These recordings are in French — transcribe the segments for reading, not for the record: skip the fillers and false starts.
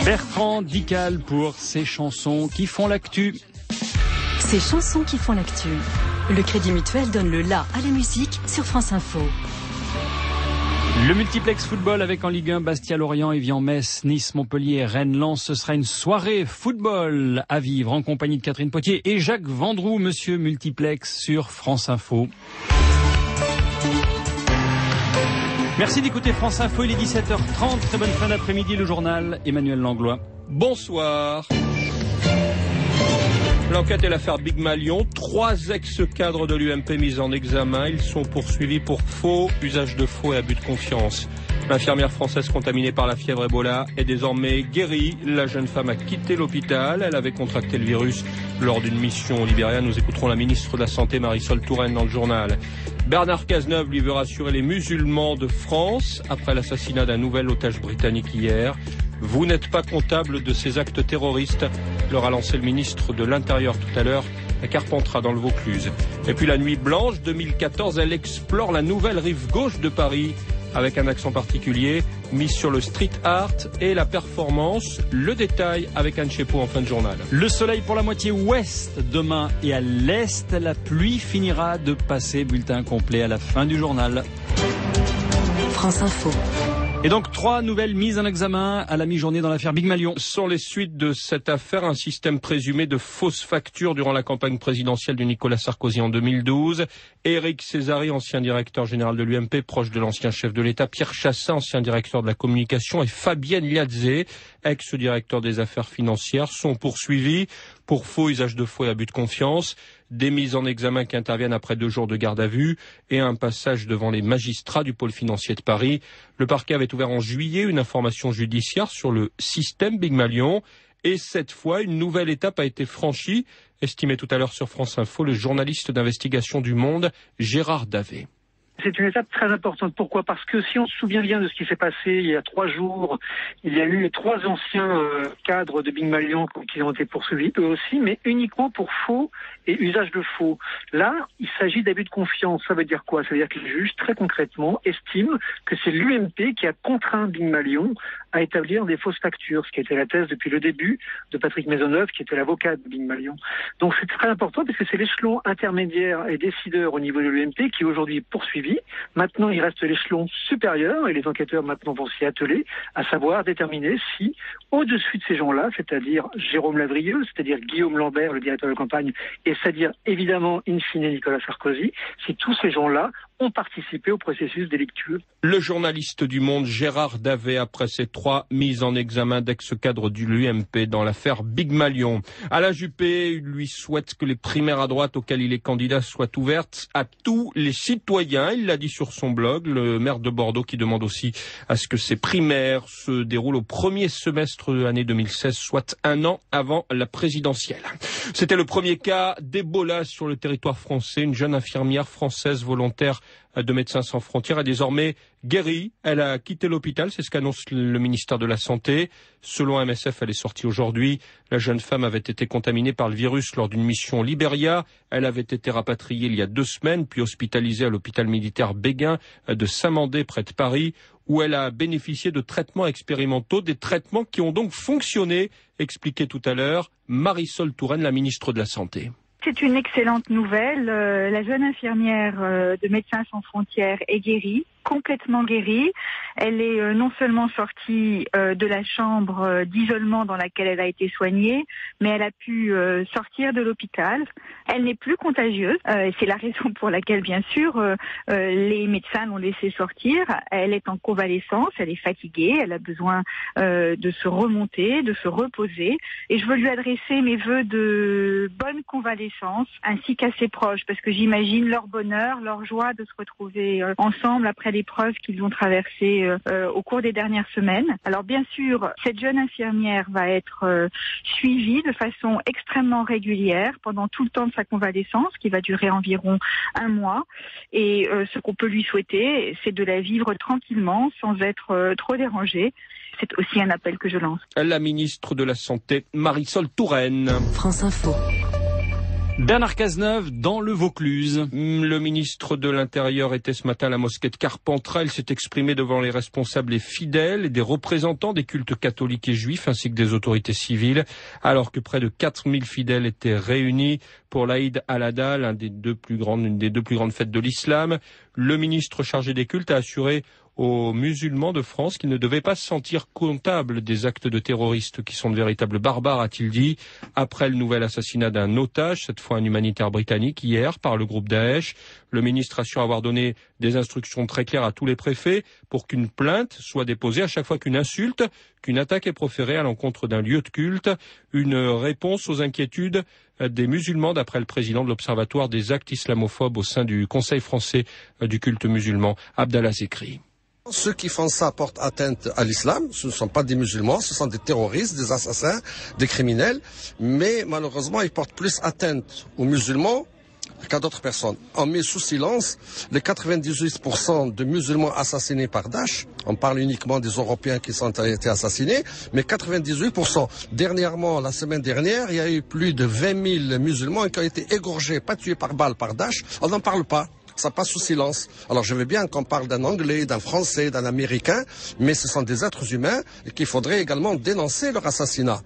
Bertrand Dical pour ses chansons qui font l'actu. Ces chansons qui font l'actu. Le Crédit Mutuel donne le la à la musique sur France Info. Le multiplex football avec en Ligue 1 Bastia-Lorient, Évian-Metz, Nice-Montpellier, Rennes-Lens. Ce sera une soirée football à vivre en compagnie de Catherine Potier et Jacques Vendroux, monsieur multiplex sur France Info. Merci d'écouter France Info, il est 17h30. Très bonne fin d'après-midi, le journal Emmanuel Langlois. Bonsoir. L'enquête est l'affaire Big Malion. 3 ex-cadres de l'UMP mis en examen. Ils sont poursuivis pour faux, usage de faux et abus de confiance. L'infirmière française contaminée par la fièvre Ebola est désormais guérie. La jeune femme a quitté l'hôpital. Elle avait contracté le virus lors d'une mission au Libéria. Nous écouterons la ministre de la Santé, Marisol Touraine, dans le journal. Bernard Cazeneuve lui veut rassurer les musulmans de France après l'assassinat d'un nouvel otage britannique hier. Vous n'êtes pas comptable de ces actes terroristes, leur a lancé le ministre de l'Intérieur tout à l'heure à Carpentras dans le Vaucluse. Et puis la Nuit Blanche 2014, elle explore la nouvelle rive gauche de Paris avec un accent particulier mis sur le street art et la performance. Le détail avec Anne Chepeau en fin de journal. Le soleil pour la moitié ouest demain et à l'est, la pluie finira de passer. Bulletin complet à la fin du journal. France Info. Et donc 3 nouvelles mises en examen à la mi-journée dans l'affaire Big Malion. Sont les suites de cette affaire, un système présumé de fausses factures durant la campagne présidentielle de Nicolas Sarkozy en 2012. Éric Césari, ancien directeur général de l'UMP, proche de l'ancien chef de l'État, Pierre Chassin, ancien directeur de la communication, et Fabienne Liadzé, ex-directeur des affaires financières, sont poursuivis pour faux, usage de faux et abus de confiance. Des mises en examen qui interviennent après 2 jours de garde à vue et un passage devant les magistrats du pôle financier de Paris. Le parquet avait ouvert en juillet une information judiciaire sur le système Big Malion. Et cette fois, une nouvelle étape a été franchie, estimé tout à l'heure sur France Info le journaliste d'investigation du Monde, Gérard Davet. C'est une étape très importante. Pourquoi ? Parce que si on se souvient bien de ce qui s'est passé il y a 3 jours, il y a eu 3 anciens cadres de Big Malion qui ont été poursuivis, eux aussi, mais uniquement pour faux et usage de faux. Là, il s'agit d'abus de confiance. Ça veut dire quoi ? Ça veut dire que le juge, très concrètement, estime que c'est l'UMP qui a contraint Big Malion à établir des fausses factures, ce qui était la thèse depuis le début de Patrick Maisonneuve, qui était l'avocat de Big Malion. Donc c'est très important parce que c'est l'échelon intermédiaire et décideur au niveau de l'UMP qui aujourd'hui est poursuivi. Maintenant, il reste l'échelon supérieur et les enquêteurs maintenant vont s'y atteler, à savoir déterminer si, au-dessus de ces gens-là, c'est-à-dire Jérôme Lavrieux, c'est-à-dire Guillaume Lambert, le directeur de campagne, et c'est-à-dire évidemment, in fine, Nicolas Sarkozy, si tous ces gens-là ont participé au processus délictueux. Le journaliste du Monde, Gérard Davet, après ces 3 mises en examen d'ex-cadres de l'UMP dans l'affaire Big Malion. Alain Juppé lui souhaite que les primaires à droite auxquelles il est candidat soient ouvertes à tous les citoyens. Il l'a dit sur son blog, le maire de Bordeaux qui demande aussi à ce que ces primaires se déroulent au premier semestre de l'année 2016, soit 1 an avant la présidentielle. C'était le premier cas d'Ebola sur le territoire français. Une jeune infirmière française volontaire de Médecins sans frontières est désormais guérie. Elle a quitté l'hôpital, c'est ce qu'annonce le ministère de la Santé. Selon MSF, elle est sortie aujourd'hui. La jeune femme avait été contaminée par le virus lors d'une mission au Libéria. Elle avait été rapatriée il y a 2 semaines, puis hospitalisée à l'hôpital militaire Béguin de Saint-Mandé, près de Paris, où elle a bénéficié de traitements expérimentaux, des traitements qui ont donc fonctionné, expliquait tout à l'heure Marisol Touraine, la ministre de la Santé. C'est une excellente nouvelle. La jeune infirmière de Médecins sans frontières est guérie, complètement guérie. Elle est non seulement sortie de la chambre d'isolement dans laquelle elle a été soignée, mais elle a pu sortir de l'hôpital. Elle n'est plus contagieuse. C'est la raison pour laquelle, bien sûr, les médecins l'ont laissée sortir. Elle est en convalescence, elle est fatiguée, elle a besoin de se remonter, de se reposer. Et je veux lui adresser mes vœux de bonne convalescence, ainsi qu'à ses proches, parce que j'imagine leur bonheur, leur joie de se retrouver ensemble après l'épreuve qu'ils ont traversée au cours des dernières semaines. Alors bien sûr, cette jeune infirmière va être suivie de façon extrêmement régulière pendant tout le temps de sa convalescence, qui va durer environ 1 mois. Et ce qu'on peut lui souhaiter, c'est de la vivre tranquillement, sans être trop dérangée. C'est aussi un appel que je lance. La ministre de la Santé, Marisol Touraine. France Info. Bernard Cazeneuve dans le Vaucluse. Le ministre de l'Intérieur était ce matin à la mosquée de Carpentras. Il s'est exprimé devant les responsables et fidèles et des représentants des cultes catholiques et juifs ainsi que des autorités civiles, alors que près de 4000 fidèles étaient réunis pour l'Aïd al-Adha, une des deux plus grandes fêtes de l'islam. Le ministre chargé des cultes a assuré aux musulmans de France qu'ils ne devaient pas se sentir comptables des actes de terroristes qui sont de véritables barbares, a-t-il dit, après le nouvel assassinat d'un otage, cette fois un humanitaire britannique, hier par le groupe Daesh. Le ministre assure avoir donné des instructions très claires à tous les préfets pour qu'une plainte soit déposée à chaque fois qu'une insulte, qu'une attaque est proférée à l'encontre d'un lieu de culte, une réponse aux inquiétudes des musulmans, d'après le président de l'Observatoire des actes islamophobes au sein du Conseil français du culte musulman, Abdallah Zekri. Ceux qui font ça portent atteinte à l'islam. Ce ne sont pas des musulmans, ce sont des terroristes, des assassins, des criminels. Mais malheureusement, ils portent plus atteinte aux musulmans qu'à d'autres personnes. On met sous silence les 98% de musulmans assassinés par Daesh. On parle uniquement des Européens qui ont été assassinés, mais 98%. Dernièrement, la semaine dernière, il y a eu plus de 20 000 musulmans qui ont été égorgés, pas tués par balle par Daesh. On n'en parle pas. Ça passe sous silence. Alors je veux bien qu'on parle d'un Anglais, d'un Français, d'un Américain, mais ce sont des êtres humains et qu'il faudrait également dénoncer leur assassinat.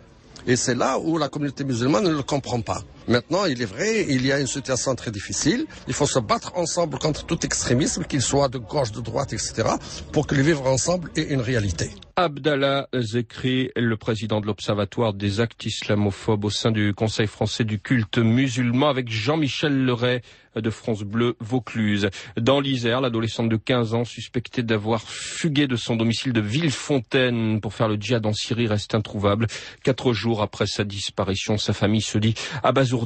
Et c'est là où la communauté musulmane ne le comprend pas. Maintenant, il est vrai, il y a une situation très difficile. Il faut se battre ensemble contre tout extrémisme, qu'il soit de gauche, de droite, etc., pour que le vivre ensemble ait une réalité. Abdallah Zekri, le président de l'Observatoire des actes islamophobes au sein du Conseil français du culte musulman, avec Jean-Michel Leray de France Bleu Vaucluse. Dans l'Isère, l'adolescente de 15 ans suspectée d'avoir fugué de son domicile de Villefontaine pour faire le djihad en Syrie reste introuvable. 4 jours après sa disparition, sa famille se dit abasourdie.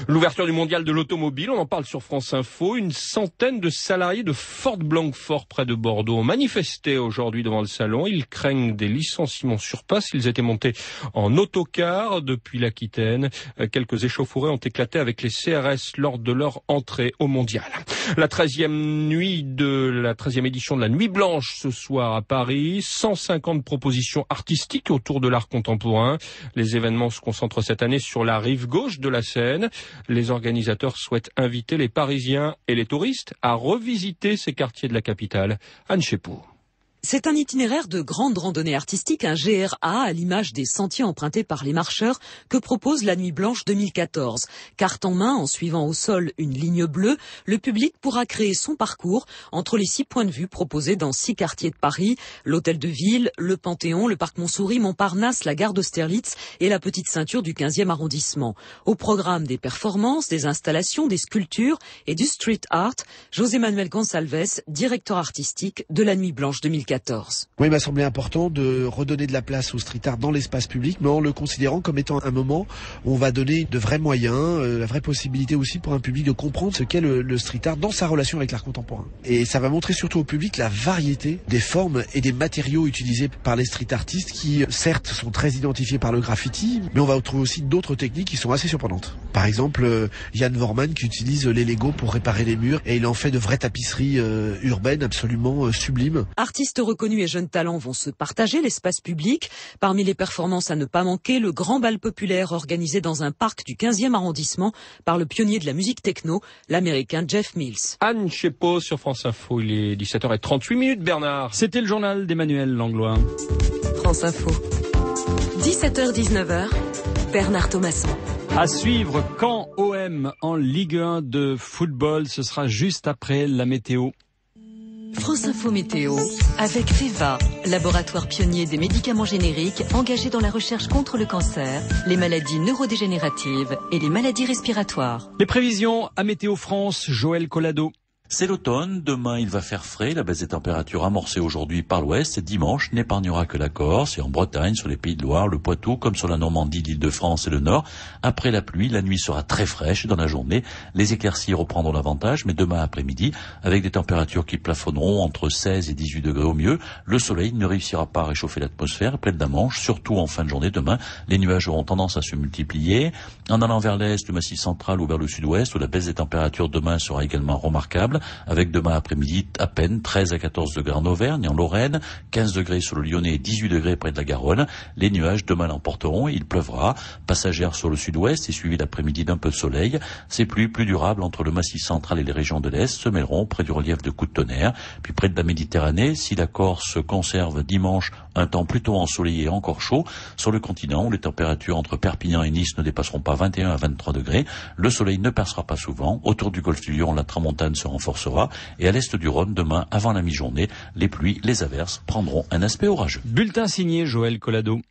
L'ouverture du mondial de l'automobile, on en parle sur France Info. Une centaine de salariés de Ford Blanquefort près de Bordeaux ont manifesté aujourd'hui devant le salon. Ils craignent des licenciements sur place. Ils étaient montés en autocar depuis l'Aquitaine. Quelques échauffourées ont éclaté avec les CRS lors de leur entrée au mondial. La 13e édition de la Nuit Blanche ce soir à Paris. 150 propositions artistiques autour de l'art contemporain. Les événements se concentrent cette année sur la rive gauche de la Seine. Les organisateurs souhaitent inviter les Parisiens et les touristes à revisiter ces quartiers de la capitale. Anne Chepot. C'est un itinéraire de grande randonnée artistique, un GRA à l'image des sentiers empruntés par les marcheurs que propose la Nuit Blanche 2014. Carte en main, en suivant au sol une ligne bleue, le public pourra créer son parcours entre les 6 points de vue proposés dans 6 quartiers de Paris, l'Hôtel de Ville, le Panthéon, le Parc Montsouris, Montparnasse, la gare d'Austerlitz et la petite ceinture du 15e arrondissement. Au programme des performances, des installations, des sculptures et du street art, José Manuel Gonçalves, directeur artistique de la Nuit Blanche 2014. Oui, il m'a semblé important de redonner de la place au street art dans l'espace public, mais en le considérant comme étant un moment où on va donner de vrais moyens, la vraie possibilité aussi pour un public de comprendre ce qu'est le street art dans sa relation avec l'art contemporain. Et ça va montrer surtout au public la variété des formes et des matériaux utilisés par les street artistes qui, certes, sont très identifiés par le graffiti, mais on va trouver aussi d'autres techniques qui sont assez surprenantes. Par exemple, Jan Vorman qui utilise les Legos pour réparer les murs et il en fait de vraies tapisseries urbaines absolument sublimes. Artistes reconnus et jeunes talents vont se partager l'espace public. Parmi les performances à ne pas manquer, le grand bal populaire organisé dans un parc du 15e arrondissement par le pionnier de la musique techno, l'américain Jeff Mills. Anne Chepot sur France Info, il est 17h38 Bernard. C'était le journal d'Emmanuel Langlois. France Info. 17h-19h, Bernard Thomasson. À suivre, Caen OM en Ligue 1 de football, ce sera juste après la météo. France Info Météo, avec Feva, laboratoire pionnier des médicaments génériques engagé dans la recherche contre le cancer, les maladies neurodégénératives et les maladies respiratoires. Les prévisions à Météo France, Joël Collado. C'est l'automne, demain il va faire frais, la baisse des températures amorcée aujourd'hui par l'ouest, et dimanche n'épargnera que la Corse et en Bretagne, sur les Pays de Loire, le Poitou, comme sur la Normandie, l'Île-de-France et le Nord. Après la pluie, la nuit sera très fraîche dans la journée, les éclaircies reprendront l'avantage, mais demain après-midi, avec des températures qui plafonneront entre 16 et 18 degrés au mieux, le soleil ne réussira pas à réchauffer l'atmosphère, pleine d'amanche, surtout en fin de journée demain, les nuages auront tendance à se multiplier. En allant vers l'est, le massif central ou vers le sud-ouest, où la baisse des températures demain sera également remarquable, variable, avec demain après-midi à peine 13 à 14 degrés en Auvergne, en Lorraine, 15 degrés sur le Lyonnais, 18 degrés près de la Garonne. Les nuages demain l'emporteront et il pleuvra. Passagère sur le sud-ouest et suivi l'après-midi d'un peu de soleil. Ces pluies plus durables entre le massif central et les régions de l'Est se mêleront près du relief de coups de tonnerre. Puis près de la Méditerranée, si la Corse conserve dimanche un temps plutôt ensoleillé et encore chaud, sur le continent où les températures entre Perpignan et Nice ne dépasseront pas 21 à 23 degrés, le soleil ne percera pas souvent. Autour du golfe du Lion, la tramontane se renforcera et à l'est du Rhône, demain, avant la mi-journée, les pluies, les averses prendront un aspect orageux. Bulletin signé Joël Collado.